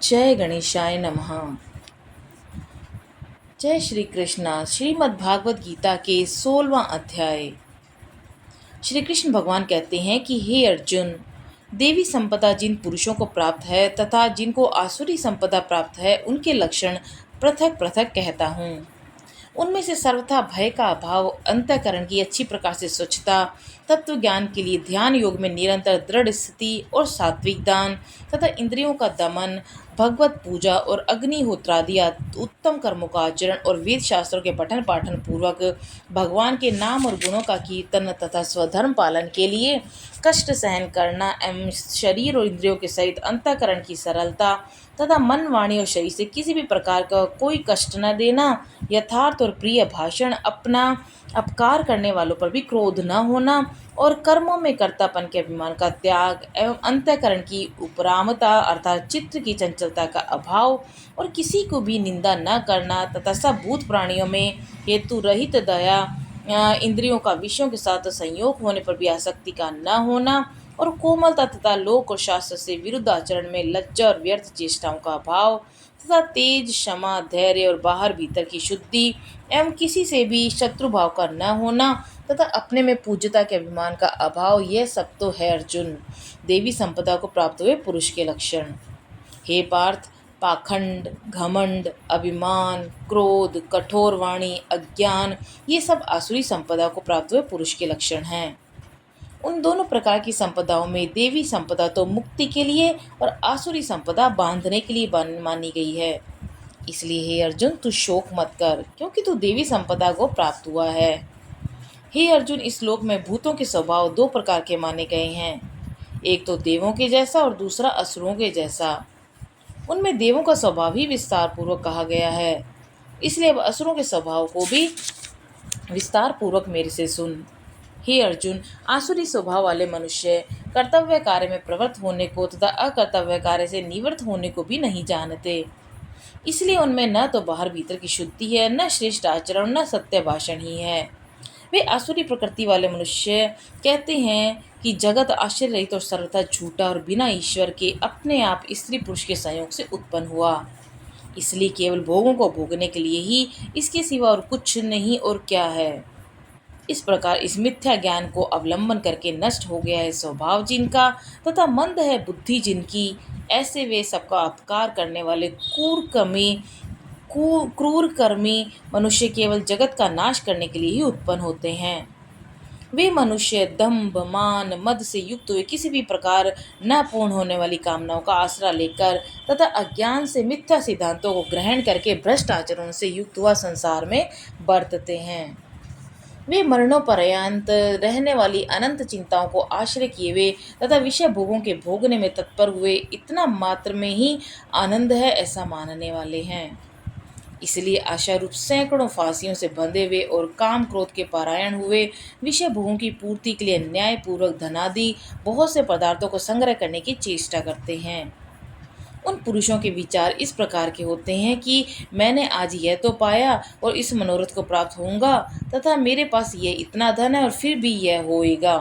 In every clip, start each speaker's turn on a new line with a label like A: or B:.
A: जय गणेशाय नमः। जय श्री कृष्णा। श्रीमद् भागवत गीता के 16वां अध्याय। श्री कृष्ण भगवान कहते हैं कि हे अर्जुन, देवी संपदा जिन पुरुषों को प्राप्त है तथा जिनको आसुरी संपदा प्राप्त है, उनके लक्षण पृथक पृथक कहता हूँ। उनमें से सर्वथा भय का अभाव, अंतःकरण की अच्छी प्रकार से स्वच्छता, तत्व ज्ञान के लिए ध्यान योग में निरंतर दृढ़ स्थिति और सात्विक दान तथा इंद्रियों का दमन, भगवत पूजा और अग्निहोत्रादि उत्तम कर्मों का आचरण और वेद शास्त्रों के पठन पाठन पूर्वक भगवान के नाम और गुणों का कीर्तन तथा स्वधर्म पालन के लिए कष्ट सहन करना एवं शरीर और इंद्रियों के सहित अंतःकरण की सरलता तथा मन, वाणी और शरीर से किसी भी प्रकार का कोई कष्ट न देना, यथार्थ और प्रिय भाषण, अपना अपकार करने वालों पर भी क्रोध न होना और कर्मों में कर्तापन के अभिमान का त्याग एवं अंतःकरण की उपरामता अर्थात चित्त की चंचलता का अभाव और किसी को भी निंदा न करना तथा सब भूत प्राणियों में हेतु रहित दया, इंद्रियों का विषयों के साथ संयोग होने पर भी आसक्ति का न होना और कोमलता तथा लोक और शास्त्र से विरुद्ध आचरण में लज्जा और व्यर्थ चेष्टाओं का अभाव तथा तेज, क्षमा, धैर्य और बाहर भीतर की शुद्धि एवं किसी से भी शत्रु भाव का न होना तथा अपने में पूज्यता के अभिमान का अभाव, यह सब तो है अर्जुन देवी संपदा को प्राप्त हुए पुरुष के लक्षण। हे पार्थ, पाखंड, घमंड, अभिमान, क्रोध, कठोर वाणी, अज्ञान, ये सब आसुरी संपदा को प्राप्त हुए पुरुष के लक्षण हैं। उन दोनों प्रकार की संपदाओं में देवी संपदा तो मुक्ति के लिए और आसुरी संपदा बांधने के लिए मानी गई है। इसलिए हे अर्जुन, तू शोक मत कर, क्योंकि तू देवी संपदा को प्राप्त हुआ है। हे अर्जुन, इस लोक में भूतों के स्वभाव दो प्रकार के माने गए हैं, एक तो देवों के जैसा और दूसरा असुरों के जैसा। उनमें देवों का स्वभाव ही विस्तार पूर्वक कहा गया है, इसलिए अब असुरों के स्वभाव को भी विस्तार पूर्वक मेरे से सुन। हे अर्जुन, आसुरी स्वभाव वाले मनुष्य कर्तव्य कार्य में प्रवृत्त होने को तथा अकर्तव्य कार्य से निवृत्त होने को भी नहीं जानते। इसलिए उनमें न तो बाहर भीतर की शुद्धि है, न श्रेष्ठ आचरण, न सत्य भाषण ही है। वे आसुरी प्रकृति वाले मनुष्य कहते हैं कि जगत आश्चर्य रहित और सर्वथा झूठा और बिना ईश्वर के अपने आप स्त्री पुरुष के संयोग से उत्पन्न हुआ, इसलिए केवल भोगों को भोगने के लिए ही, इसके सिवा और कुछ नहीं और क्या है। इस प्रकार इस मिथ्या ज्ञान को अवलंबन करके नष्ट हो गया है स्वभाव जिनका तथा मंद है बुद्धि जिनकी, ऐसे वे सबका अपकार करने वाले क्रूर कर्मी मनुष्य केवल जगत का नाश करने के लिए ही उत्पन्न होते हैं। वे मनुष्य दंभ, मान, मद से युक्त हुए किसी भी प्रकार न पूर्ण होने वाली कामनाओं का आसरा लेकर तथा अज्ञान से मिथ्या सिद्धांतों को ग्रहण करके भ्रष्ट आचरण से युक्त हुआ संसार में बरतते हैं। वे मरणोपर्यंत रहने वाली अनंत चिंताओं को आश्रय किए हुए तथा विषय भोगों के भोगने में तत्पर हुए इतना मात्र में ही आनंद है ऐसा मानने वाले हैं। इसलिए आशा रूप सैकड़ों फांसियों से बंधे हुए और काम क्रोध के परायण हुए विषय भोगों की पूर्ति के लिए न्यायपूर्वक धनादि बहुत से पदार्थों को संग्रह करने की चेष्टा करते हैं। उन पुरुषों के विचार इस प्रकार के होते हैं कि मैंने आज यह तो पाया और इस मनोरथ को प्राप्त होऊंगा तथा मेरे पास यह इतना धन है और फिर भी यह होएगा।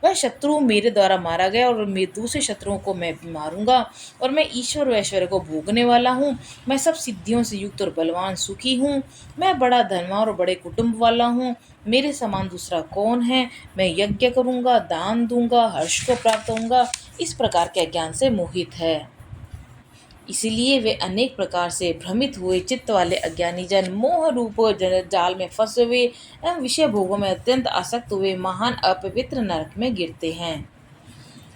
A: वह शत्रु मेरे द्वारा मारा गया और मेरे दूसरे शत्रुओं को मैं मारूंगा और मैं ईश्वर व ऐश्वर्य को भोगने वाला हूँ। मैं सब सिद्धियों से युक्त और बलवान सुखी हूँ। मैं बड़ा धनवान और बड़े कुटुंब वाला हूँ। मेरे समान दूसरा कौन है। मैं यज्ञ करूँगा, दान दूंगा, हर्ष को प्राप्त होऊंगा। इस प्रकार के ज्ञान से मोहित है। इसीलिए वे अनेक प्रकार से भ्रमित हुए चित्त वाले अज्ञानी जन मोह रूप जाल में फंसे हुए एवं विषय भोगों में अत्यंत आसक्त हुए महान अपवित्र नरक में गिरते हैं।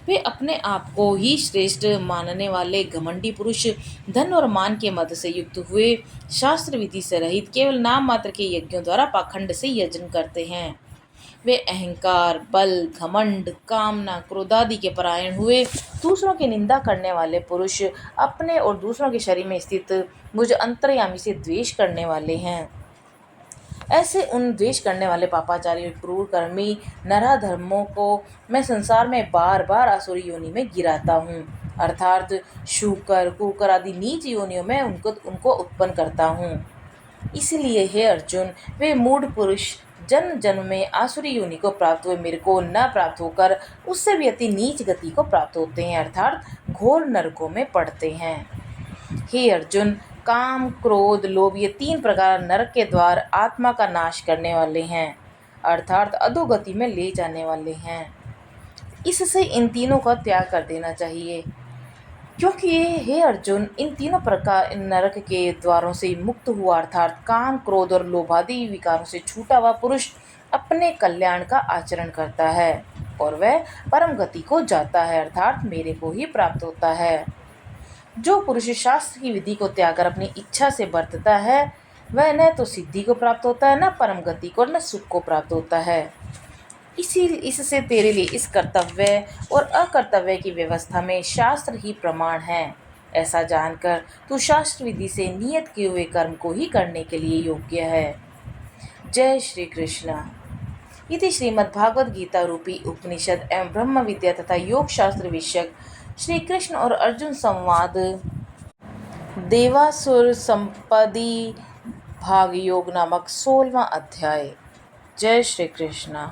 A: वे अपने आप को ही श्रेष्ठ मानने वाले घमंडी पुरुष धन और मान के मद से युक्त हुए शास्त्र विधि से रहित केवल नाम मात्र के यज्ञों द्वारा पाखंड से यजन करते हैं। वे अहंकार, बल, घमंड, कामना, क्रोधादि के परायण हुए दूसरों की निंदा करने वाले पुरुष अपने और दूसरों के शरीर में स्थित मुझ अंतर्यामी से द्वेष करने वाले हैं। ऐसे उन द्वेष करने वाले पापाचारी और क्रूर कर्मी नराधर्मों को मैं संसार में बार बार आसुरी योनि में गिराता हूँ, अर्थात शूकर, कुकर आदि नीच योनियों में उनको उत्पन्न करता हूँ। इसलिए हे अर्जुन, वे मूढ़ पुरुष जन्म जन्म में आसुरी योनि को प्राप्त हुए मेरे को न प्राप्त होकर उससे भी अति नीच गति को प्राप्त होते हैं, अर्थात घोर नरकों में पड़ते हैं। हे अर्जुन, काम, क्रोध, लोभ ये 3 प्रकार नरक के द्वार आत्मा का नाश करने वाले हैं, अर्थात अधोगति में ले जाने वाले हैं। इससे इन तीनों का त्याग कर देना चाहिए, क्योंकि हे अर्जुन, इन तीनों प्रकार नरक के द्वारों से मुक्त हुआ अर्थात काम, क्रोध और लोभादि विकारों से छूटा हुआ पुरुष अपने कल्याण का आचरण करता है और वह परम गति को जाता है, अर्थात मेरे को ही प्राप्त होता है। जो पुरुष शास्त्र की विधि को त्याग कर अपनी इच्छा से बरतता है, वह न तो सिद्धि को प्राप्त होता है, न परम गति को, न सुख को प्राप्त होता है। इससे तेरे लिए इस कर्तव्य और अकर्तव्य की व्यवस्था में शास्त्र ही प्रमाण है। ऐसा जानकर तू शास्त्र विधि से नियत किए हुए कर्म को ही करने के लिए योग्य है। जय श्री कृष्ण। इति श्रीमद्भागवत गीता रूपी उपनिषद एवं ब्रह्म विद्या तथा योग शास्त्र विषयक श्री कृष्ण और अर्जुन संवाद देवासुर संपदी भाग योग नामक 16वां अध्याय। जय श्री कृष्ण।